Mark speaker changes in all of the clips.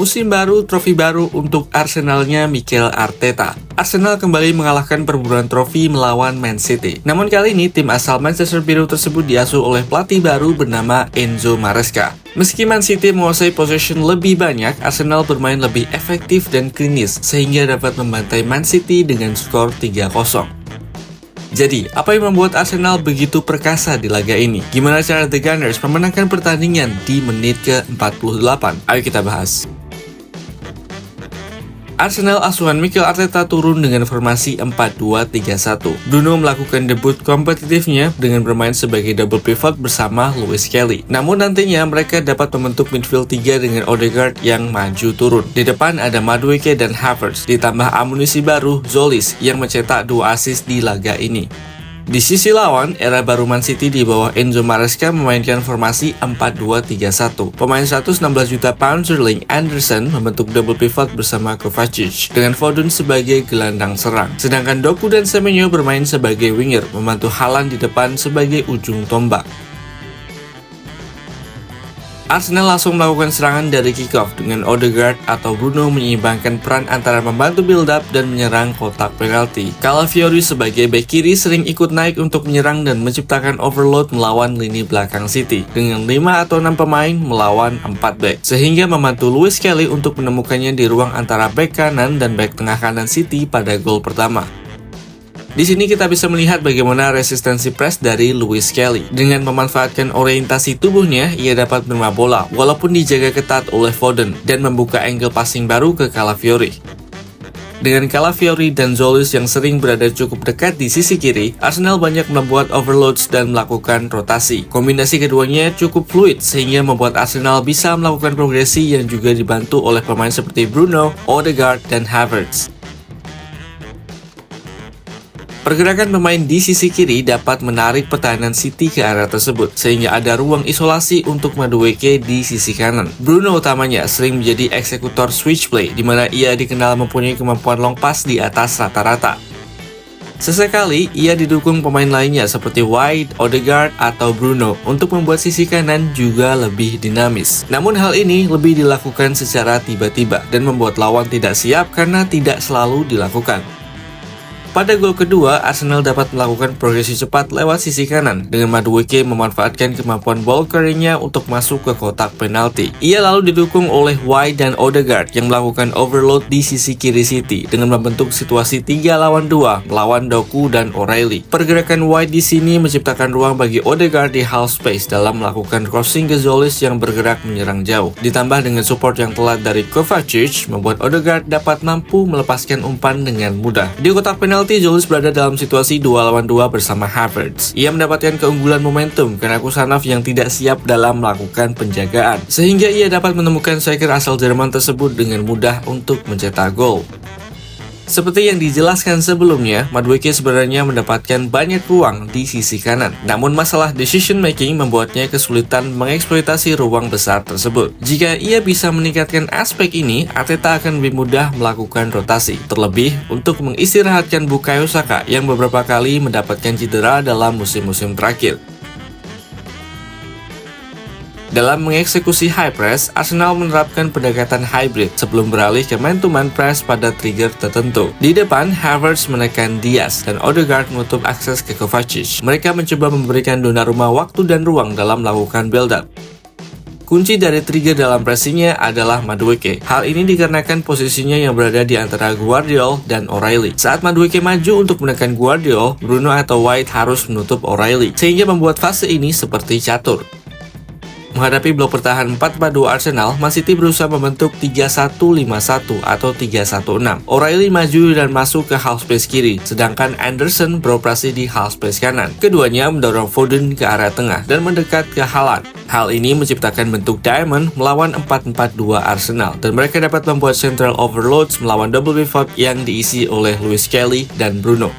Speaker 1: Musim baru, trofi baru untuk Arsenalnya Mikel Arteta. Arsenal kembali mengalahkan perburuan trofi melawan Man City. Namun kali ini tim asal Manchester Biru tersebut diasuh oleh pelatih baru bernama Enzo Maresca. Meski Man City menguasai possession lebih banyak, Arsenal bermain lebih efektif dan klinis sehingga dapat membantai Man City dengan skor 3-0. Jadi, apa yang membuat Arsenal begitu perkasa di laga ini? Gimana cara The Gunners memenangkan pertandingan di menit ke-48? Ayo kita bahas. Arsenal asuhan Mikel Arteta turun dengan formasi 4-2-3-1. Bruno melakukan debut kompetitifnya dengan bermain sebagai double pivot bersama Lewis Kelly. Namun nantinya mereka dapat membentuk midfield 3 dengan Odegaard yang maju turun. Di depan ada Madueke dan Havertz, ditambah amunisi baru Zolis yang mencetak 2 assist di laga ini. Di sisi lawan, era baru Man City di bawah Enzo Maresca memainkan formasi 4-2-3-1. Pemain 116 juta pound sterling Anderson membentuk double pivot bersama Kovacic dengan Foden sebagai gelandang serang. Sedangkan Doku dan Semenyo bermain sebagai winger, membantu Haaland di depan sebagai ujung tombak. Arsenal langsung melakukan serangan dari kick-off dengan Odegaard atau Bruno menyeimbangkan peran antara membantu build-up dan menyerang kotak penalti. Calafiori sebagai bek kiri sering ikut naik untuk menyerang dan menciptakan overload melawan lini belakang City dengan 5 atau 6 pemain melawan 4 bek, sehingga membantu Lewis Kelly untuk menemukannya di ruang antara bek kanan dan bek tengah kanan City pada gol pertama. Di sini kita bisa melihat bagaimana resistensi press dari Lewis Kelly. Dengan memanfaatkan orientasi tubuhnya, ia dapat menerima bola walaupun dijaga ketat oleh Foden dan membuka angle passing baru ke Calafiori. Dengan Calafiori dan Zolis yang sering berada cukup dekat di sisi kiri, Arsenal banyak membuat overloads dan melakukan rotasi. Kombinasi keduanya cukup fluid sehingga membuat Arsenal bisa melakukan progresi yang juga dibantu oleh pemain seperti Bruno, Odegaard, dan Havertz. Pergerakan pemain di sisi kiri dapat menarik pertahanan City ke area tersebut, sehingga ada ruang isolasi untuk Madueke di sisi kanan. Bruno utamanya sering menjadi eksekutor switch play, di mana ia dikenal mempunyai kemampuan long pass di atas rata-rata. Sesekali, ia didukung pemain lainnya seperti White, Odegaard, atau Bruno untuk membuat sisi kanan juga lebih dinamis. Namun hal ini lebih dilakukan secara tiba-tiba dan membuat lawan tidak siap karena tidak selalu dilakukan. Pada gol kedua, Arsenal dapat melakukan progresi cepat lewat sisi kanan dengan Madueke memanfaatkan kemampuan ball carrying-nya untuk masuk ke kotak penalti. Ia lalu didukung oleh White dan Odegaard yang melakukan overload di sisi kiri City dengan membentuk situasi 3 lawan 2 melawan Doku dan O'Reilly. Pergerakan White di sini menciptakan ruang bagi Odegaard di half space dalam melakukan crossing ke Zolis yang bergerak menyerang jauh. Ditambah dengan support yang telat dari Kovacic, membuat Odegaard dapat mampu melepaskan umpan dengan mudah. Di kotak penalti, Zolis berada dalam situasi 2 lawan 2 bersama Havertz. Ia mendapatkan keunggulan momentum karena Kusanov yang tidak siap dalam melakukan penjagaan, sehingga ia dapat menemukan striker asal Jerman tersebut dengan mudah untuk mencetak gol. Seperti yang dijelaskan sebelumnya, Madueke sebenarnya mendapatkan banyak ruang di sisi kanan. Namun masalah decision making membuatnya kesulitan mengeksploitasi ruang besar tersebut. Jika ia bisa meningkatkan aspek ini, Arteta akan lebih mudah melakukan rotasi. Terlebih untuk mengistirahatkan Bukayo Saka yang beberapa kali mendapatkan cedera dalam musim-musim terakhir. Dalam mengeksekusi high press, Arsenal menerapkan pendekatan hybrid sebelum beralih ke man-to-man press pada trigger tertentu. Di depan, Havertz menekan Diaz dan Odegaard menutup akses ke Kovacic. Mereka mencoba memberikan Donnarumma waktu dan ruang dalam melakukan build-up. Kunci dari trigger dalam pressingnya adalah Madueke. Hal ini dikarenakan posisinya yang berada di antara Gvardiol dan O'Reilly. Saat Madueke maju untuk menekan Gvardiol, Bruno atau White harus menutup O'Reilly, sehingga membuat fase ini seperti catur. Menghadapi blok pertahanan 4-4-2 Arsenal, Man City berusaha membentuk 3-1-5-1 atau 3-1-6. O'Reilly maju dan masuk ke half space kiri, sedangkan Anderson beroperasi di half space kanan. Keduanya mendorong Foden ke area tengah dan mendekat ke Haaland. Hal ini menciptakan bentuk diamond melawan 4-4-2 Arsenal, dan mereka dapat membuat central overloads melawan double pivot yang diisi oleh Lewis Kelly dan Bruno.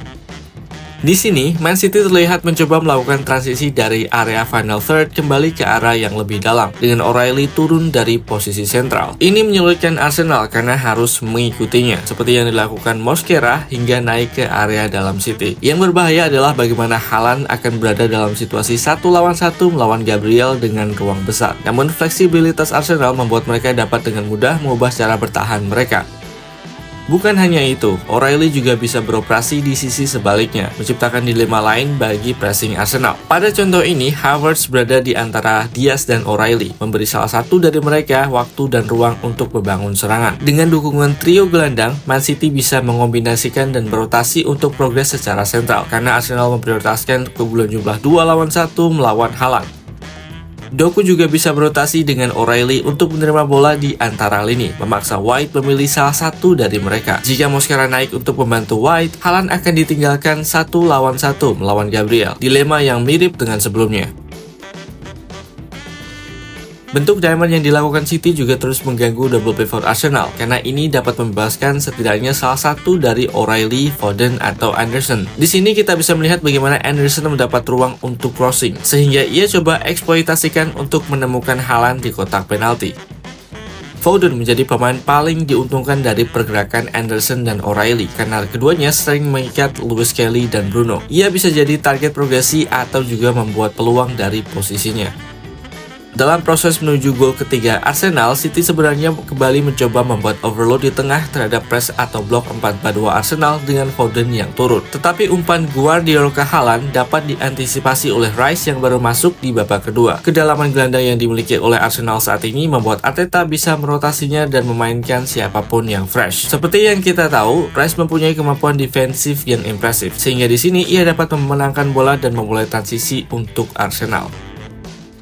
Speaker 1: Di sini, Man City terlihat mencoba melakukan transisi dari area final third kembali ke arah yang lebih dalam, dengan O'Reilly turun dari posisi sentral. Ini menyulitkan Arsenal karena harus mengikutinya, seperti yang dilakukan Mosquera hingga naik ke area dalam City. Yang berbahaya adalah bagaimana Haaland akan berada dalam situasi 1 lawan 1 melawan Gabriel dengan ruang besar. Namun fleksibilitas Arsenal membuat mereka dapat dengan mudah mengubah cara bertahan mereka. Bukan hanya itu, O'Reilly juga bisa beroperasi di sisi sebaliknya, menciptakan dilema lain bagi pressing Arsenal. Pada contoh ini, Havertz berada di antara Diaz dan O'Reilly, memberi salah satu dari mereka waktu dan ruang untuk membangun serangan. Dengan dukungan trio gelandang, Man City bisa mengombinasikan dan berotasi untuk progres secara sentral, karena Arsenal memprioritaskan keunggulan jumlah 2 lawan 1 melawan Haaland. Doku juga bisa berotasi dengan O'Reilly untuk menerima bola di antara lini, memaksa White memilih salah satu dari mereka. Jika Mosquera naik untuk membantu White, Haaland akan ditinggalkan 1 lawan 1 melawan Gabriel, dilema yang mirip dengan sebelumnya. Bentuk diamond yang dilakukan City juga terus mengganggu double pivot Arsenal, karena ini dapat membebaskan setidaknya salah satu dari O'Reilly, Foden, atau Anderson. Di sini kita bisa melihat bagaimana Anderson mendapat ruang untuk crossing, sehingga ia coba eksploitasikan untuk menemukan Haaland di kotak penalti. Foden menjadi pemain paling diuntungkan dari pergerakan Anderson dan O'Reilly, karena keduanya sering mengikat Lewis Kelly dan Bruno. Ia bisa jadi target progresi atau juga membuat peluang dari posisinya. Dalam proses menuju gol ketiga Arsenal, City sebenarnya kembali mencoba membuat overload di tengah terhadap press atau blok 4-4-2 Arsenal dengan Foden yang turun. Tetapi umpan Guardiola ke Haaland dapat diantisipasi oleh Rice yang baru masuk di babak kedua. Kedalaman gelandang yang dimiliki oleh Arsenal saat ini membuat Arteta bisa merotasinya dan memainkan siapapun yang fresh. Seperti yang kita tahu, Rice mempunyai kemampuan defensif yang impresif, sehingga di sini ia dapat memenangkan bola dan memulai transisi untuk Arsenal.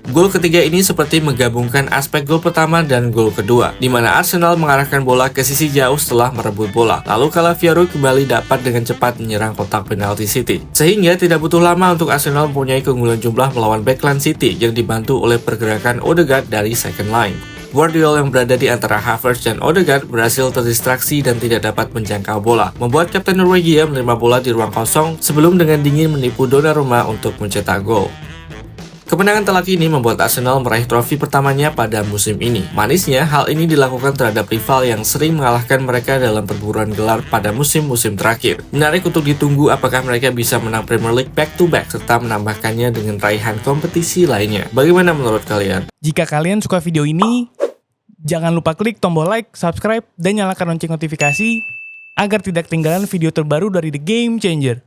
Speaker 1: Gol ketiga ini seperti menggabungkan aspek gol pertama dan gol kedua, di mana Arsenal mengarahkan bola ke sisi jauh setelah merebut bola. Lalu Calafiori kembali dapat dengan cepat menyerang kotak penalti City. Sehingga tidak butuh lama untuk Arsenal mempunyai keunggulan jumlah melawan backline City yang dibantu oleh pergerakan Odegaard dari second line. Guardiola yang berada di antara Havertz dan Odegaard berhasil terdistraksi dan tidak dapat menjangkau bola, membuat Kapten Norwegia menerima bola di ruang kosong sebelum dengan dingin menipu Donnarumma untuk mencetak gol. Kemenangan telak ini membuat Arsenal meraih trofi pertamanya pada musim ini. Manisnya, hal ini dilakukan terhadap rival yang sering mengalahkan mereka dalam perburuan gelar pada musim-musim terakhir. Menarik untuk ditunggu apakah mereka bisa menang Premier League back-to-back serta menambahkannya dengan raihan kompetisi lainnya. Bagaimana menurut kalian?
Speaker 2: Jika kalian suka video ini, jangan lupa klik tombol like, subscribe, dan nyalakan lonceng notifikasi agar tidak ketinggalan video terbaru dari The Game Changer.